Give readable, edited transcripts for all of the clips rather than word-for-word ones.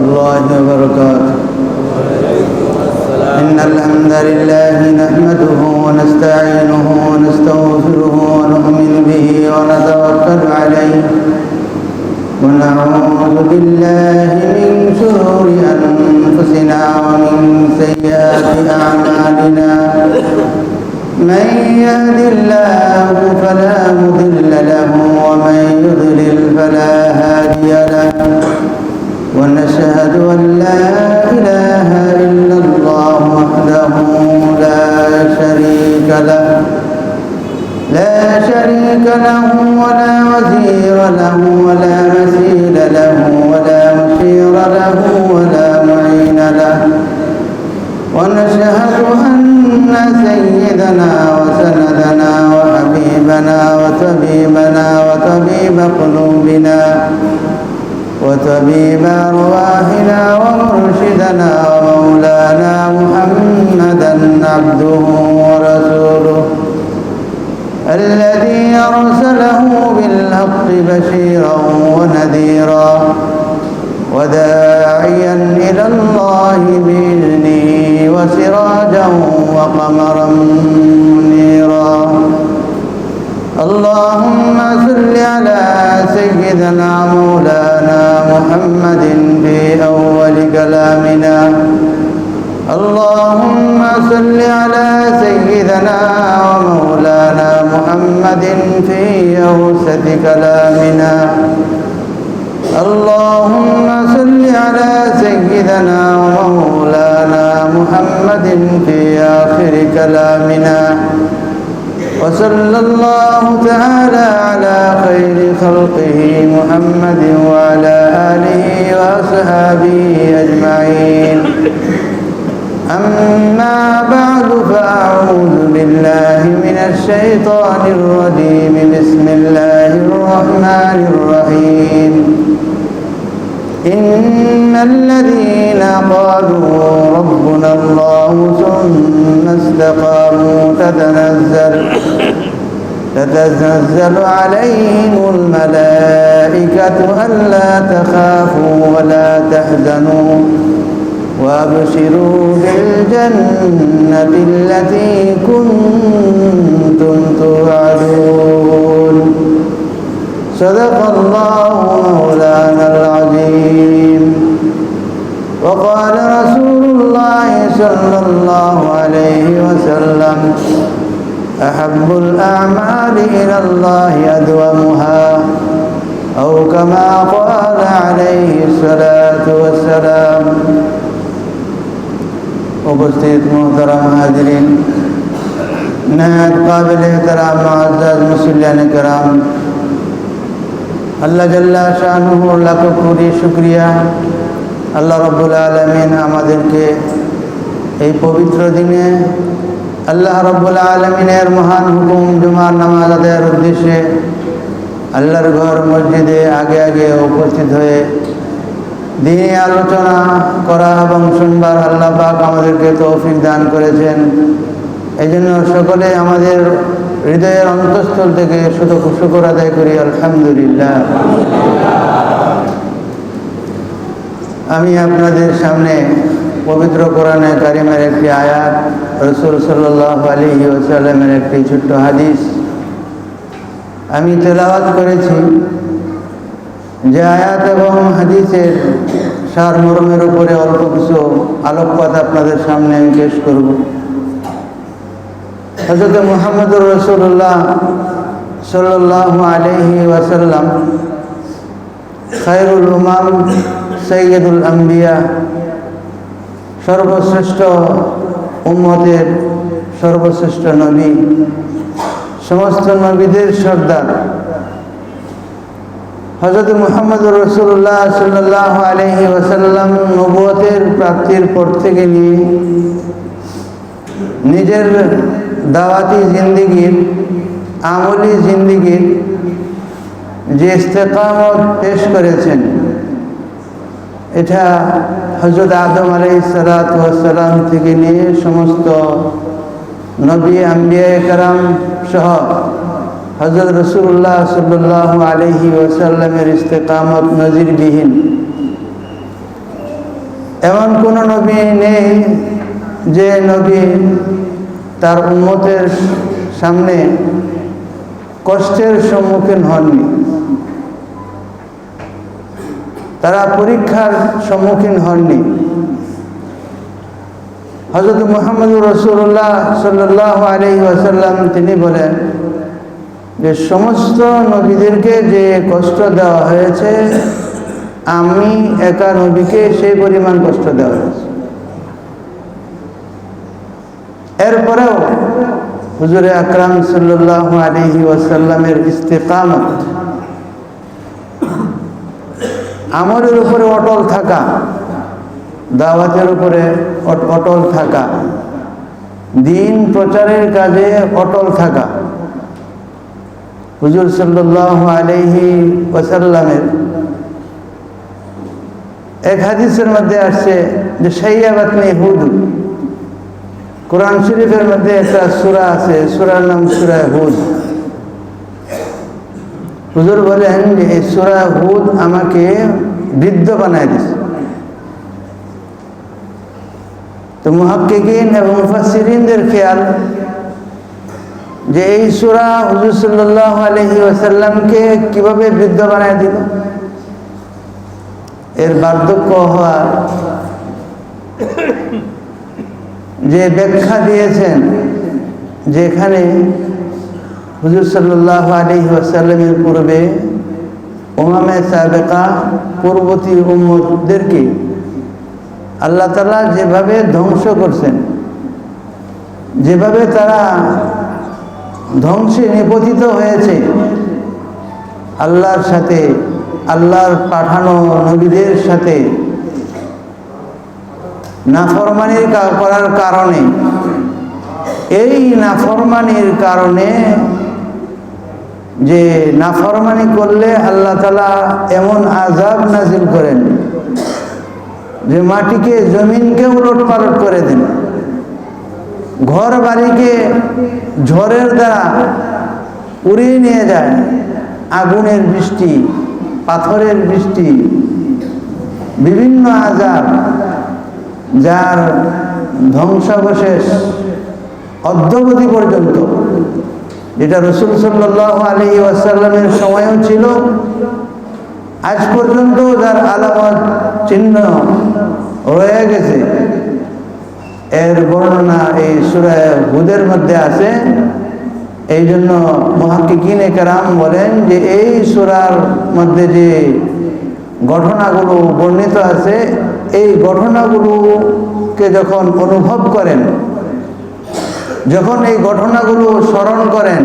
الله وبركاته. إن الحمد لله نحمده ونستعينه ونستغفره ونؤمن به ونتوكل عليه ونعوذ بالله من شرور أنفسنا ومن سيئات أعمالنا. من يهد الله فلا مضل له ومن يضلل فلا هادي له. ونشهد أن لا إله إلا الله وحده لا شريك له ولا وزير له ولا مثيل له ولا مشير له ولا معين له. ونشهد أن سيدنا وسندنا وحبيبنا وطبيب قلوبنا وطبيب أرواحنا ومرشدنا ومولانا محمدا عبده ورسوله الذي أرسله بالحق بشيرا ونذيرا وداعيا إلى الله بإذنه وسراجا وقمرا منيرا. اللهم صل على سيدنا مولانا محمد في أول كلامنا. اللهم صل على سيدنا ومولانا محمد في أوسط كلامنا. اللهم صل على سيدنا ومولانا محمد في آخر كلامنا. وصلى الله تعالى على خير خلقه محمد وعلى آله وأصحابه أجمعين. أما بعد فأعوذ بالله من الشيطان الرجيم. بسم الله الرحمن الرحيم. إن الذين قالوا ربنا الله ثم استقاموا تتنزل عليهم الملائكة ألا تخافوا ولا تحزنوا وابشروا بالجنة التي كنتم توعدون. صدق الله مولانا العظيم. وقال رسول الله صلى الله عليه وسلم: أحب الأعمال إلى الله أدومها، أو كما قال عليه الصلاة والسلام. उपस्थित मोहतरम हाजिरीन, नहायत काबिल एहतराम मुअज़्ज़ज़ मुसल्लियान किराम, अल्लाह जल्ला शानुहु लाख कोटी शुक्रिया। আল্লাহ রাব্বুল আলামিন আমাদেরকে এই পবিত্র দিনে আল্লাহ রাব্বুল আলামিনের মহান হুকুম জুমার নামাজ আদায়ের উদ্দেশ্যে আল্লাহর ঘর মসজিদে আগে আগে উপস্থিত হয়ে দিনে আলোচনা করা এবং শুনবার আল্লাহ পাক আমাদেরকে তৌফিক দান করেছেন। এই জন্য সকলে আমাদের হৃদয়ের অন্তঃস্থল থেকে শুকর আদায় করি, আলহামদুলিল্লাহ। আমি আপনাদের সামনে পবিত্র কোরআনে কারিমের একটি আয়াত, রাসূল সাল্লাল্লাহু আলাইহি ওয়াসাল্লামের একটি ছোট্ট হাদিস আমি তেলাওয়াত করেছি। যে আয়াত এবং হাদিসের সারমর্মের উপরে অল্প কিছু আলোকপাত আপনাদের সামনে আমি পেশ করব। হযরত মুহাম্মদুর রাসূলুল্লাহ সাল্লাল্লাহু আলাইহি ওয়াসাল্লাম খায়রুল উমাম, সাইয়্যিদুল আম্বিয়া, সর্বশ্রেষ্ঠ উম্মতের সর্বশ্রেষ্ঠ নবী, সমস্ত নবীদের সর্দার হযরত মুহাম্মদুর রাসূলুল্লাহ সাল্লাল্লাহু আলাইহি ওয়াসাল্লাম নবুয়তের প্রাপ্তির পর থেকে নিয়ে নিজের দাওয়াতি জিন্দেগীর, আমলি জিন্দেগীর যে ইস্তেকামত পেশ করেছেন, এটা হযরত আদম আলাইহিস সালাতু ওয়াস সালাম থেকে নিয়ে সমস্ত নবী আম্বিয়ায়ে কেরাম সহ হযরত রাসূলুল্লাহ সাল্লাল্লাহু আলাইহি ওয়াসাল্লামের ইস্তেকামত নজিরবিহীন। এমন কোনো নবী নেই যে নবী তার উম্মতের সামনে কষ্টের সম্মুখীন হননি, তারা পরীক্ষার সম্মুখীন হননি। হযরত মুহাম্মদুর রাসূলুল্লাহ সাল্লাল্লাহু আলাইহি ওয়াসাল্লাম তিনি বলেন যে সমস্ত নবীদেরকে যে কষ্ট দেওয়া হয়েছে, আমি একা নবীকে সেই পরিমাণ কষ্ট দেওয়া হয়েছে। এরপরেও হুজুরে আকরাম সাল্লাল্লাহু আলাইহি ওয়াসাল্লামের ইস্তিকামত, আমলের উপরে অটল থাকা, দাওয়াতের উপরে অটল থাকা, দ্বীন প্রচারের কাজে অটল থাকা। হুজুর সাল্লাল্লাহু আলাইহি ওয়াসাল্লামের এক হাদিসের মধ্যে আসছে যে শাইয়াবাতনি হুদ, কোরআন শরীফের মধ্যে একটা সূরা আছে, সূরার নাম সূরা হুদ। হুজুর বলেন যে এই সূরা হুদ আমাকে বৃদ্ধ বানায় দিয়েছে। তো মুহাক্কিকিন এবং মুফাসসিরিনদের খেয়াল যে এই সূরা হুজুর সাল্লাল্লাহু আলাইহি ওয়াসাল্লামকে কিভাবে বৃদ্ধ বানায় দিল, এর বার্ধক্য হওয়ার যে ব্যাখ্যা দিয়েছেন, যেখানে হুজুর সাল্লাল্লাহু আলাইহি ওয়াসাল্লামের পূর্বে উমামে সাবেকা পূর্ববর্তী উম্মতদেরকে আল্লাহ তাআলা যেভাবে ধ্বংস করছেন, যেভাবে তারা ধ্বংসে নিপতিত হয়েছে, আল্লাহর সাথে, আল্লাহর পাঠানো নবীদের সাথে নাফরমানির করার কারণে, এই নাফরমানির কারণে যে নাফরমানি করলে আল্লাহ তাআলা এমন আযাব নাজিল করেন যে মাটিকে, জমিনকে উলটপালট করে দেন, ঘর বাড়িকে ঝড়ের দ্বারা উড়িয়ে নিয়ে যায়, আগুনের বৃষ্টি, পাথরের বৃষ্টি, বিভিন্ন আযাব, যার ধ্বংসাবশেষ অদ্যাবধি পর্যন্ত, যেটা রাসূল সাল্লাল্লাহু আলাইহি ওয়াসাল্লামের সময়ও ছিল, আজ পর্যন্ত যার আলামত চিহ্ন রয়ে গেছে, এর বর্ণনা এই সূরা হুদের মধ্যে আছে। এই জন্য মুহাক্কিকিনে কেরাম বলেন যে এই সূরার মধ্যে যে ঘটনাগুলো বর্ণিত আছে, এই ঘটনাগুলোকে যখন অনুভব করেন, যখন এই ঘটনাগুলো স্মরণ করেন,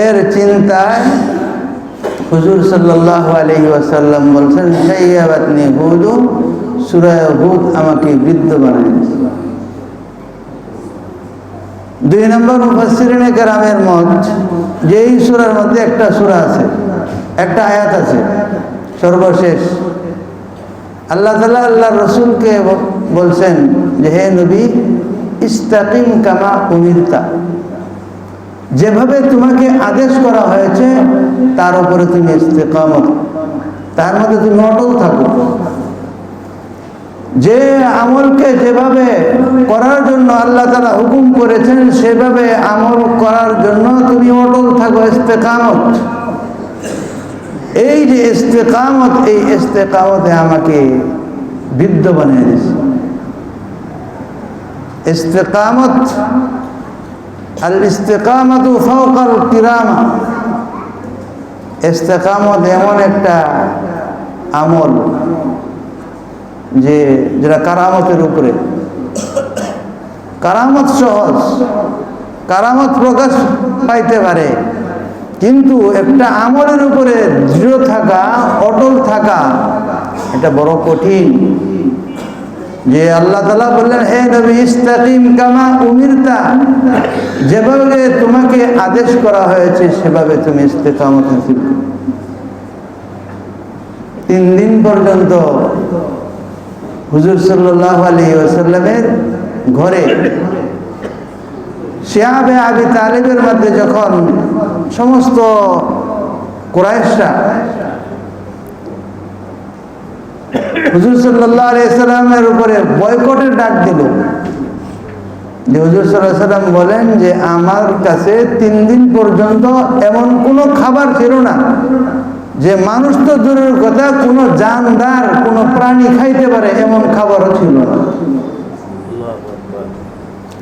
এর চিন্তায় হুজুর সাল্লাল্লাহু আলাইহি ওয়াসাল্লাম বলছেন শাইয়াবাতনি হুদ, সূরা হুদ আমাকে বৃদ্ধ বানায় দিয়েছে। 2 নম্বর মুফাসসিরিনে কেরামের মত যে এই সূরার মধ্যে একটা সূরা আছে, একটা আয়াত আছে সর্বশেষ, আল্লাহ তাআলা আল্লাহর রাসূলকে বলছেন যে হে নবী, ইস্তাকিম কামা উমিরতা, যেভাবে তোমাকে আদেশ করা হয়েছে তার উপরে তুমি ইস্তিকামত, তার মধ্যে তুমি অটল থাকো। যে আমলকে যেভাবে করার জন্য আল্লাহ তাআলা হুকুম করেছেন, সেভাবে আমল করার জন্য তুমি অটল থাকো, ইস্তিকামত। এই যে ইস্তিকামত, এই ইস্তিকামতে আমাকে বৃদ্ধ বানিয়ে দিয়েছে। ইস্তিকামত, আল ইস্তিকামাতু ফাওকাল কিরামা, ইস্তিকামত এমন একটা আমল যে যেটা কারামতের উপরে। কারামত সহজ, কারামত প্রকাশ পাইতে পারে, কিন্তু একটা আমলের উপরে দৃঢ় থাকা, অটল থাকা, এটা বড় কঠিন। যে আল্লাহ তাআলা বললেন হে নবী ইস্তাকিম কামা উমিরতা, যেভাবে তোমাকে আদেশ করা হয়েছে সেভাবে তুমি ইস্তিকামত হাসিল করো। 3 দিন পর্যন্ত হুজুর সাল্লাল্লাহু আলাইহি ওয়াসাল্লামের ঘরে শিয়াবে আবি তালিবের মধ্যে যখন সমস্ত কুরাইশরা হুজুর সাল্লাল্লাহু আলাইহি সাল্লামের উপরে বয়কটের ডাক দিল। যে হুজুর সাল্লাল্লাহু আলাইহি সাল্লাম বলেন যে আমার কাছে 3 দিন পর্যন্ত এমন কোনো খাবার ছিল না যে মানুষ তো দূরের কথা, কোনো জানদার কোনো প্রাণী খাইতে পারে এমন খাবারও ছিল না।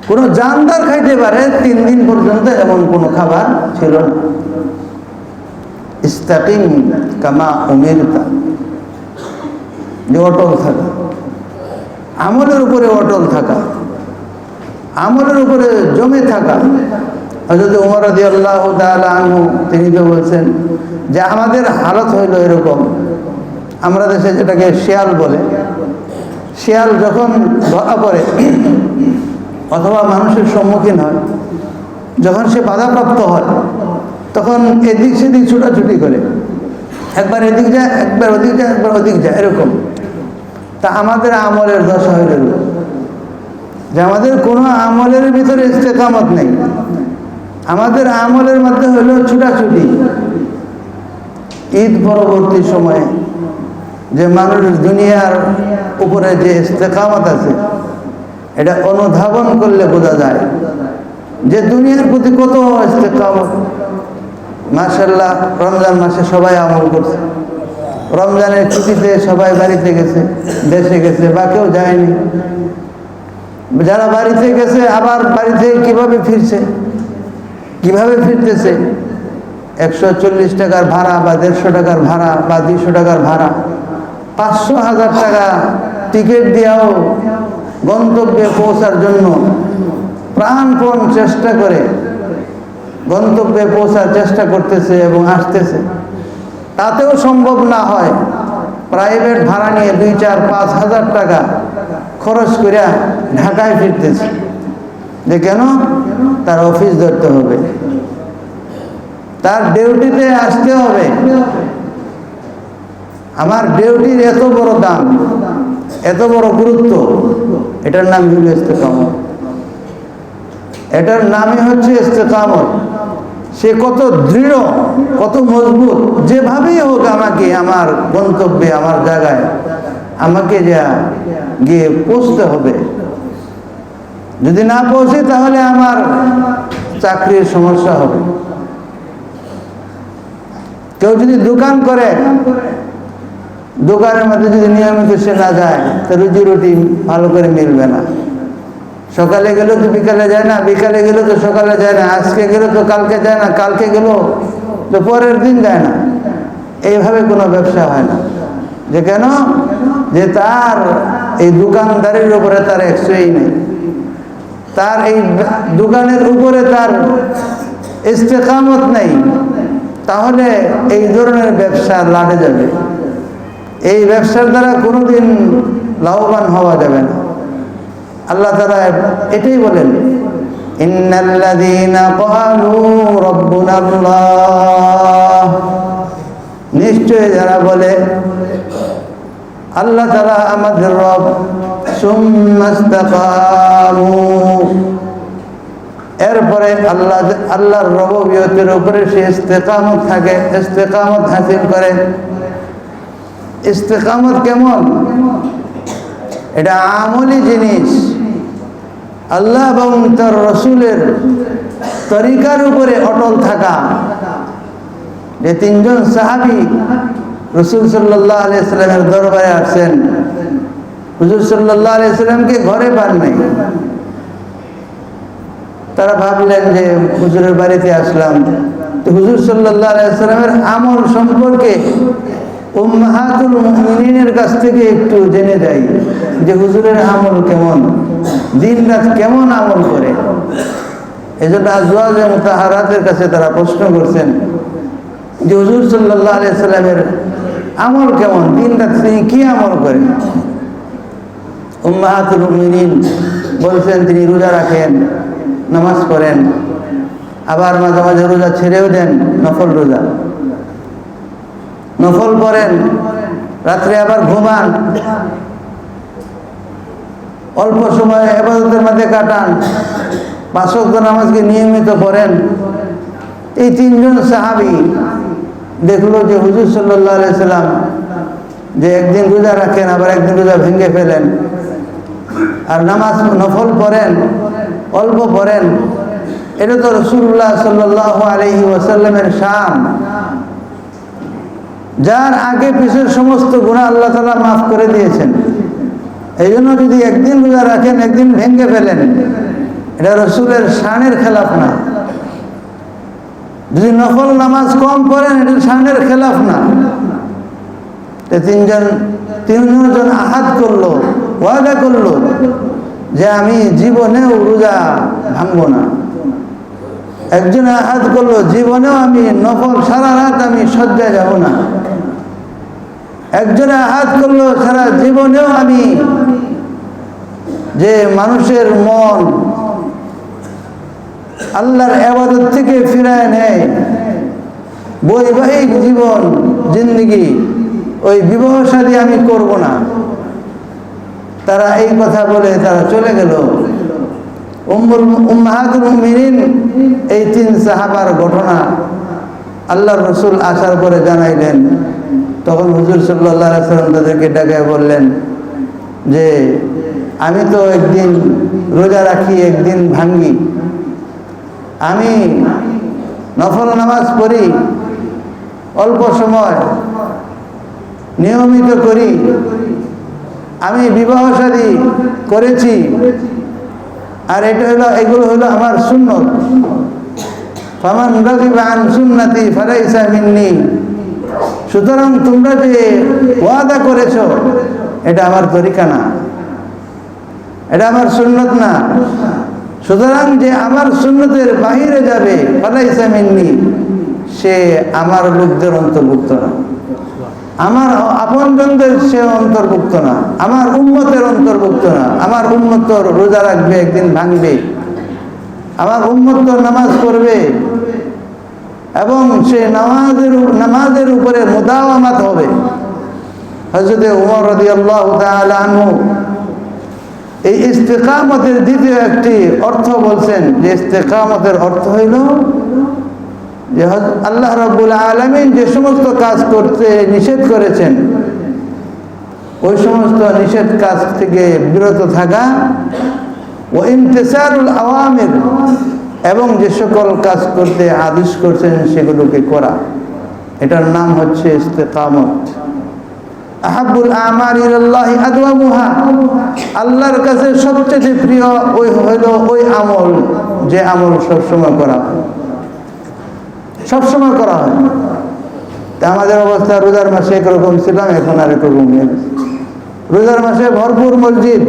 কোনো জানদার খাইতে পারে 3 দিন পর্যন্ত এমন কোনো খাবার ছিল না। ইস্তাকিম কামা উমিরতা, যে অটল থাকা, আমলের উপরে অটল থাকা, আমলের উপরে জমে থাকা। হযরত ওমর রাদিয়াল্লাহু তাআলা আনহু তিনি তো বলছেন যে আমাদের হালত হইল এরকম, আমরা দেশে যেটাকে শিয়াল বলে, শিয়াল যখন ধরা পড়ে অথবা মানুষের সম্মুখীন হয়, যখন সে বাধাপ্রাপ্ত হয় তখন এদিক সেদিক ছুটাছুটি করে, একবার এদিক যায়, একবার ওদিক যায়, একবার ওদিক যায়, এরকম। তা আমাদের আমলের দশা হইল যে আমাদের কোনো আমলের ভিতরে ইস্তেকামত নেই। আমাদের আমলের মধ্যে হইল ছুটাছুটি। ঈদ পরবর্তী সময়ে যে মানুষ দুনিয়ার উপরে যে ইস্তেকামত আছে এটা অনুধাবন করলে বোঝা যায় যে দুনিয়ার প্রতি কত ইস্তেকামত। মাশাআল্লাহ, রমজান মাসে সবাই আমল করছে, রমজানের ছুটিতে সবাই বাড়িতে গেছে, দেশে গেছে, বা কেউ যায়নি। যারা বাড়িতে গেছে আবার বাড়িতে কিভাবে ফিরছে, কিভাবে ফিরতেছে, 140 টাকার ভাড়া বা 150 টাকার ভাড়া বা 200 টাকার ভাড়া, 500-1000 টাকা টিকিট দিয়েও গন্তব্যে পৌঁছার জন্য প্রাণপণ চেষ্টা করে গন্তব্যে পৌঁছার চেষ্টা করতেছে এবং আসতেছে। তাতেও সম্ভব না হয়, প্রাইভেট ভাড়া নিয়ে 2-4-5 হাজার টাকা খরচ করে ঢাকায় ফিরতেছে। যে কেন? তার অফিস ধরতে হবে, তার ডিউটিতে আসতে হবে। আমার ডিউটির এত বড় দাম, এত বড় গুরুত্ব, এটার নাম হলো ইস্তেকামত। এটার নামই হচ্ছে ইস্তেকামত। সে কত দৃঢ়, কত মজবুত, যেভাবেই হোক আমাকে আমার গন্তব্যে, আমার জায়গায় আমাকে যা গিয়ে পৌঁছতে হবে। যদি না পৌঁছে তাহলে আমার চাকরির সমস্যা হবে। কেউ যদি দোকান করে, দোকানের মধ্যে যদি নিয়মিত সে না যায় তো রুজি রুটি ভালো করে মিলবে না। সকালে গেল তো বিকালে যায় না, বিকালে গেল তো সকালে যায় না, আজকে গেল তো কালকে যায় না, কালকে গেল তো পরের দিন যায় না। এইভাবে কোনো ব্যবসা হয় না। যে কেন? যে তার এই দোকানদারির উপরে তার একশোই নেই, তার এই দোকানের উপরে তার ইস্তেকামত নেই। তাহলে এই ধরনের ব্যবসা লাটে যাবে, এই ব্যবসার দ্বারা কোনোদিন লাভবান হওয়া যাবে না। আল্লাহ তাআলা এটাই বলেন, ইন্নাল্লাযীনা ক্বালু রাব্বুনাল্লাহ, নিশ্চয় যারা বলে আল্লাহ তাআলা আমাদের রব, সুম্মাস্তাকামু, এরপরে আল্লাহর রবুবিয়তের উপরে সে ইস্তেকামত থাকে, ইস্তেকামত হাসিল করে। ইস্তেকামত কেমন? এটা আমলি জিনিস। আল্লাহ এবং তার রসুলের তরিকার উপরে অটল থাকা। যে 3 জন সাহাবী রাসূল সাল্লাল্লাহু আলাইহি ওয়াসাল্লামের দরবারে আসছেন, হুজুর সাল্লাল্লাহু আলাইহি ওয়াসাল্লামকে ঘরে পান নাই। তারা ভাবলেন যে হুজুরের বাড়িতে আসলাম, তো হুজুর সাল্লাল্লাহু আলাইহি ওয়াসাল্লামের আমল সম্পর্কে উম্মাহাতুল মুমিনিনের কাছ থেকে একটু জেনে যাই যে হুজুরের আমল কেমন, দিন রাত কেমন আমল করে। এজন্য আজওয়াজে মুতাহারাতের কাছে তারা প্রশ্ন করছেন যে হুজুর সাল্লাল্লাহু আলাইহি ওয়াসাল্লামের আমল কেমন, দিন রাত তিনি কি আমল করেন। উম্মাহাতুল মুমিনিন বলছেন তিনি রোজা রাখেন, নামাজ পড়েন, আবার মাঝে মাঝে রোজা ছেড়েও দেন, নফল রোজা, নফল পড়েন, রাত্রে আবার ঘুমান, অল্প সময় ইবাদতের মধ্যে কাটান, 5 ওয়াক্ত নামাজকে নিয়মিত পড়েন। এই 3 জন সাহাবী দেখলো যে হুজুর সাল্লাল্লাহু আলাইহি ওয়াসাল্লাম যে একদিন রোজা রাখেন আবার একদিন রোজা ভেঙে ফেলেন, আর নামাজ নফল পড়েন, অল্প পড়েন, এটা তো রাসূলুল্লাহ সাল্লাল্লাহু আলাইহি ওয়াসাল্লামের শান, যার আগে পিছের সমস্ত গুনাহ আল্লাহ তাআলা মাফ করে দিয়েছেন। এই জন্য যদি একদিন রোজা রাখেন একদিন ভেঙে ফেলেন, এটা রাসূলের শানের খেলাফ না। যদি নফল নামাজ কম পড়েন এটা শানের খেলাফ না। তিনজন আহাদ করলো, ওয়াদা করলো যে আমি জীবনেও রোজা ভাঙবো না। একজন আহাদ করলো জীবনেও আমি নফল সারা রাত আমি শয্যায় যাব না। একজনে আহাদ করলো সারা জীবনেও আমি যে মানুষের মন আল্লাহর ইবাদত থেকে ফিরায় নেয়, বৈবাহিক জীবন জিন্দেগি, ওই বিবাহ শাদী আমি করব না। তারা এই কথা বলে তারা চলে গেল। উম্মাহাতুল মুমিনিন এই 3 সাহাবার ঘটনা আল্লাহর রাসূল আসার পরে জানাইলেন। তখন হুজুর সাল্লাল্লাহু আলাইহি ওয়াসাল্লাম তাদেরকে ডাকায় বললেন যে আমি তো একদিন রোজা রাখি একদিন ভাঙ্গি, আমি নফল নামাজ পড়ি অল্প সময়, নিয়মিত করি, আমি বিবাহ শাদী করেছি, আর এগুলো হলো আমার সুন্নত। ফামান রাগিবা আন সুন্নতি ফালাইসা মিন্নি। সুতরাং তোমরা যে ওয়াদা করেছো এটা আমার তরিকা না, এটা আমার সুন্নত না। সুতরাং যে আমার সুন্নতের বাহিরে যাবে ফালাইসা মিন্নি, সে আমার লোকদের অন্তর্ভুক্ত না, আমার আপনজনদের সে অন্তর্ভুক্ত না, আমার উম্মতের অন্তর্ভুক্ত না। আমার উম্মত রোজা রাখবে একদিন ভাঙবে, আমার উম্মত নামাজ পড়বে এবং সে নামাজের উপরে মুদাওয়ামাত হবে। হযরত ওমর রাদিয়াল্লাহু তাআলা আনহু এই ইস্তেকামতের দ্বিতীয় একটি অর্থ বলছেন যে ইস্তেকামতের অর্থ হইল যে আল্লাহ রাব্বুল আলামিন যে সমস্ত কাজ করতে নিষেধ করেছেন ওই সমস্ত নিষেধ কাজ থেকে বিরত থাকা, ও ইমতিসালুল আওয়ামির, এবং যে সকল কাজ করতে আদেশ করছেন সেগুলোকে করা, এটার নাম হচ্ছে ইস্তেকামত। আহাব্বুল আমাল ইলাল্লাহি আদওয়ামুহা, আল্লাহর কাছে সবচেয়ে প্রিয় ওই হইল ওই আমল যে আমল সবসময় করা হয়, সবসময় করা হয়। তা আমাদের অবস্থা রোজার মাসে একরকম ছিলাম, এখন আর একরকম হয়ে গেছে। রোজার মাসে ভরপুর মসজিদ,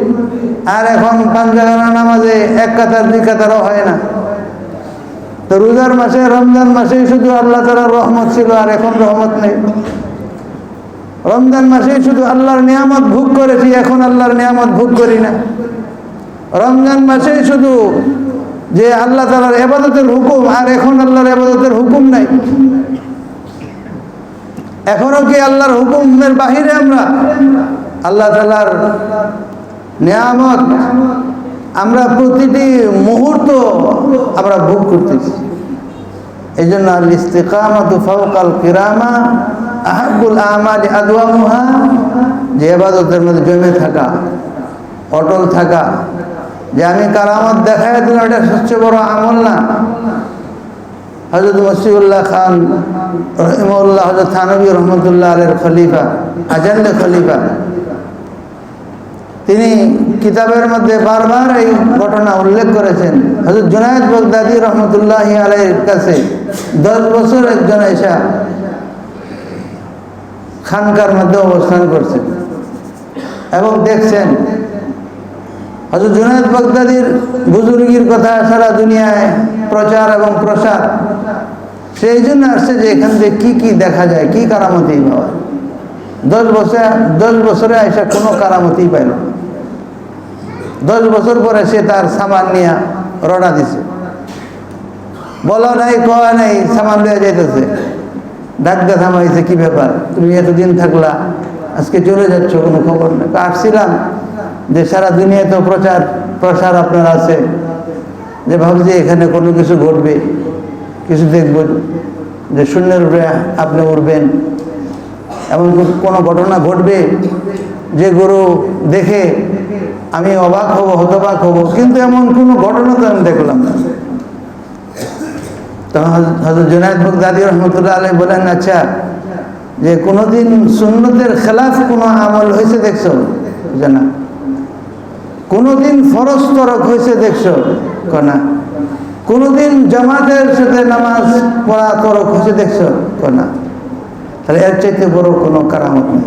আর এখন 5 জায়গার নামাজে 1 কাতার 2 কাতারও হয় না। তো রোজার মাসে রমজান মাসেই শুধু আল্লাহ তাআলার রহমত ছিল, আর এখন রহমত নেই। রমজান মাসেই শুধু আল্লাহর নিয়ামত ভোগ করেছি, এখন আল্লাহর নিয়ামত ভোগ করি না। রমজান মাসেই শুধু যে আল্লাহ তাআলার ইবাদতের হুকুম, আর এখন আল্লাহর ইবাদতের হুকুম নাই। এখনো কি আল্লাহর হুকুমের বাহিরে আমরা আল্লাহ তাআলার নিয়ামত আমরা প্রতিটি মুহূর্ত আমরা ভোগ করতেছি। এই জন্য আল ইস্তিকামাতু ফাওকাল কিরামা আহাব্বুল আমালি আদওয়ামুহা, যে ইবাদতের মধ্যে জমে থাকা, অটল থাকা, যে আমি কারামত দেখায় দিলাম, এটা সবচেয়ে বড় আমল না। হযরত মসিউল্লাহ খান রহিমাহুল্লাহ, হযরত থানভী রহমতুল্লাহ আলাইহির খলিফা, আজাল্লে খলিফা, তিনি কিতাবের মধ্যে বারবার এই ঘটনা উল্লেখ করেছেন। হযরত জুনায়েদ বাগদাদী রহমতুল্লাহি আলাইহির কাছে 10 বছর একজন এসা খানকার মধ্যে অবস্থান করছেন এবং দেখছেন হযরত জুনায়েদ বাগদাদীর বুজুর্গির কথা সারা দুনিয়ায় প্রচার এবং প্রসার। সেই জন্য আসছে যে এখান থেকে কি কি দেখা যায়, কি কারামতি পাওয়া। 10 বছরে আইসা কোনো কারামতি পাইল। 10 বছর পরে সে তার সামান নিয়ে রওনা দিছে, বলা নাই কওয়া নাই, সামান দেওয়া যাইতেছে। ডাক দিয়ে থামাইছে, কি ব্যাপার, তুমি এতদিন থাকলা, আজকে চলে যাচ্ছ, কোনো খবর নেই? আসছিলাম যে সারা দুনিয়ায় তো প্রসার আপনার আছে, যে ভাবছি এখানে কোনো কিছু ঘটবে, কিছু দেখব, যে শূন্যের উপরে আপনি উঠবেন, এমন কোনো ঘটনা ঘটবে যেগুলো দেখে আমি অবাক হব, হতবাক হব, কিন্তু এমন কোনো ঘটনা তো আমি দেখলাম না। তো হযরত জুনায়েদ বাগদাদী রহমতুল্লাহ আলাইহি বলেন, আচ্ছা যে কোনোদিন সুন্নতের খেলাফ কোনো আমল হয়েছে দেখছো? জানা কোনোদিন ফরজ তরক হয়েছে দেখছো? না। কোনোদিন জামাতের সাথে নামাজ পড়া তরক হয়েছে দেখছো? না। তাহলে এর চাইতে বড় কোনো কারামত নেই,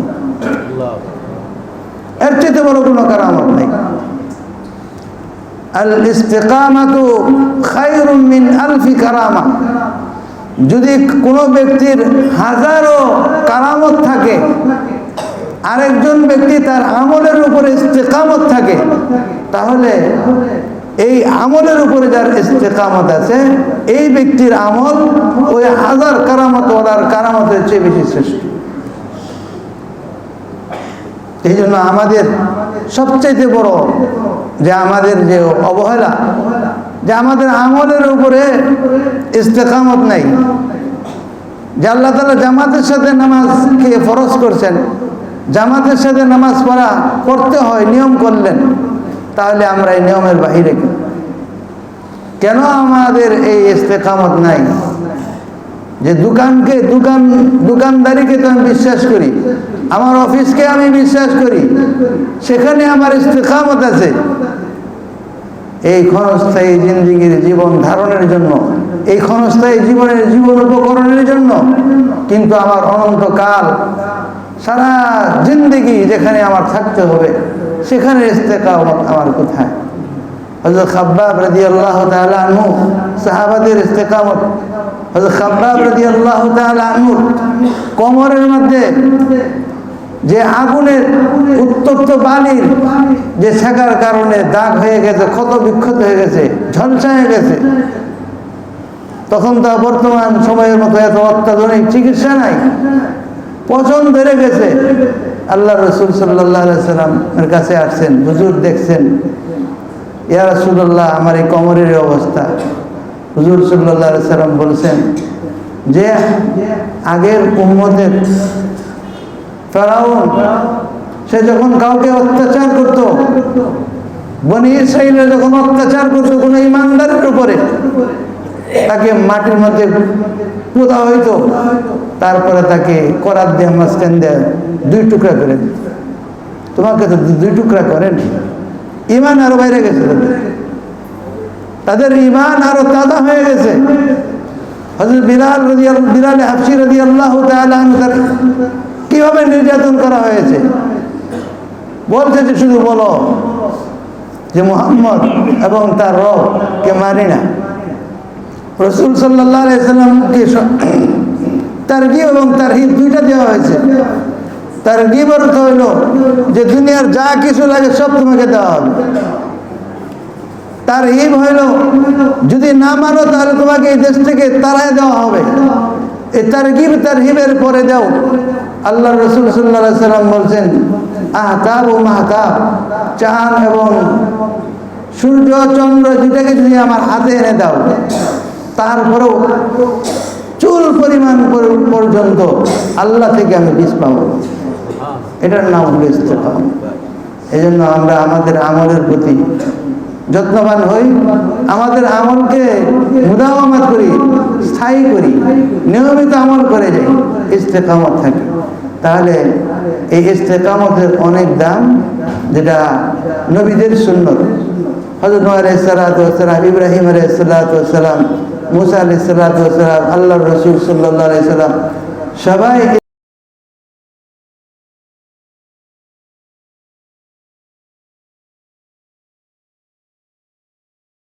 এর চাইতে বড় কোনো কারামত নেই। আল ইস্তিকামাতু খায়রুম মিন আলফি কারামা। যদি কোনো ব্যক্তির হাজারো কারামত থাকে, আরেকজন ব্যক্তি তার আমলের উপরে ইস্তিকামত থাকে, তাহলে এই আমলের উপরে যার ইস্তিকামত আছে এই ব্যক্তির আমল ওই হাজার কারামত ওনার কারামতের চেয়ে বেশি শ্রেষ্ঠ। এই জন্য আমাদের সবচাইতে বড় যে আমাদের যে অবহেলা, যে আমাদের আমলের উপরে ইস্তিকামত নাই। যে আল্লাহ তাআলা জামাতের সাথে নামাজকে ফরজ করছেন, জামাতের সাথে নামাজ পড়তে হয়, নিয়ম করলেন, তাহলে আমরা এই নিয়মের বাহিরে কেন আমাদের এই ইস্তেকামত নাই? যে দোকানদারিকে তো আমি বিশ্বাস করি, আমার অফিসকে আমি বিশ্বাস করি, সেখানে আমার ইস্তেকামত আছে এই ক্ষণস্থায়ী জিন্দেগির জীবন ধারণের জন্য, এই ক্ষণস্থায়ী জীবন উপকরণের জন্য। কিন্তু আমার অনন্তকাল সারা জিন্দেগি যেখানে আমার থাকতে হবে সেখানে ইস্তেকামত আমার কোথায়? হযরত খাব্বাব রাদিয়াল্লাহু তাআলা আনহু, সাহাবাদের ইস্তেকামত। হযরত খাব্বাব রাদিয়াল্লাহু তাআলা আনহু কোমরের মধ্যে যে আগুনের উত্তপ্ত বালির যে ছেকার কারণে দাগ হয়ে গেছে, ক্ষত বিক্ষত হয়ে গেছে, ঝলসা হয়ে গেছে, তখন তো বর্তমান সময়ের মতো এত অত্যাধুনিক চিকিৎসা নাই, পচন ধরে গেছে। আল্লাহ রাসূল সাল্লাল্লাহু আলাইহি সাল্লামের কাছে আসছেন, হুজুর দেখছেন, ইয়া রাসূলুল্লাহ আমার এই কোমরের অবস্থা। হুজুর সাল্লাল্লাহু আলাইহি সাল্লাম বলছেন যে আগের উম্মতের ফেরাউন সে যখন কাউকে অত্যাচার করত, বনী ইসরাঈলের যখন অত্যাচার করত কোনো ইমানদারের উপরে, তাকে মাটির মধ্যে পোঁতা হইতো, তারপরে তাকে করাত দিয়ে মাঝখান দিয়ে 2 টুকরা করে দিত। তোমাকে তো 2 টুকরা করেন, ইমান আরো বাইরে গেছে, তাদের ইমান আরো তাজা হয়ে গেছে। হযরত বিলাল হাবশী রাদিয়াল্লাহু তাআলা আনহু কিভাবে নির্যাতন করা হয়েছে বলছে যে শুধু বলো যে মুহাম্মদ এবং তার রবকে মারি না। রাসূল সাল্লাল্লাহু আলাইহি সাল্লামকে তারগীব এবং তারহিব দুইটা দেওয়া হয়েছে। তারগীব অর্থ হইল যে দুনিয়ার যা কিছু লাগে সব তোমাকে দেওয়া হবে। তারহিব হইল যদি না মানো তাহলে তোমাকে এই দেশ থেকে তাড়ায় দেওয়া হবে। এই তারগীব তারহিবের পরে দাও। আল্লাহ রাসূল সাল্লাল্লাহু আলাইহি সাল্লাম বলছেন আহতাব ও মাহতাব, চাঁদ এবং সূর্য চন্দ্র দুটাকে যদি আমার হাতে এনে দাও, তারপরেও চুল পরিমাণ পর্যন্ত আল্লাহ থেকে আমি বিষ পাবো। এটার নাম হলো ইস্তেকামত। এই জন্য আমরা আমাদের আমলের প্রতি যত্নবান হই, আমাদের আমলকে মুদাওয়ামাত করি, স্থায়ী করি, নিয়মিত আমল করে যাই, ইস্তেকামত থাকি। তাহলে এই ইস্তেকামতের অনেক দাম, যেটা নবীদের সুন্নত। হযরত নূহ আলাইহিস সালাতু ওয়াস সালাম, ইব্রাহিম আলাইহিস সালাতু ওয়াস সালাম, মুসা আলাইহিস সালাতু ওয়াস সালাম, আল্লাহর রাসূল সাল্লাল্লাহু আলাইহি সাল্লাম সবাই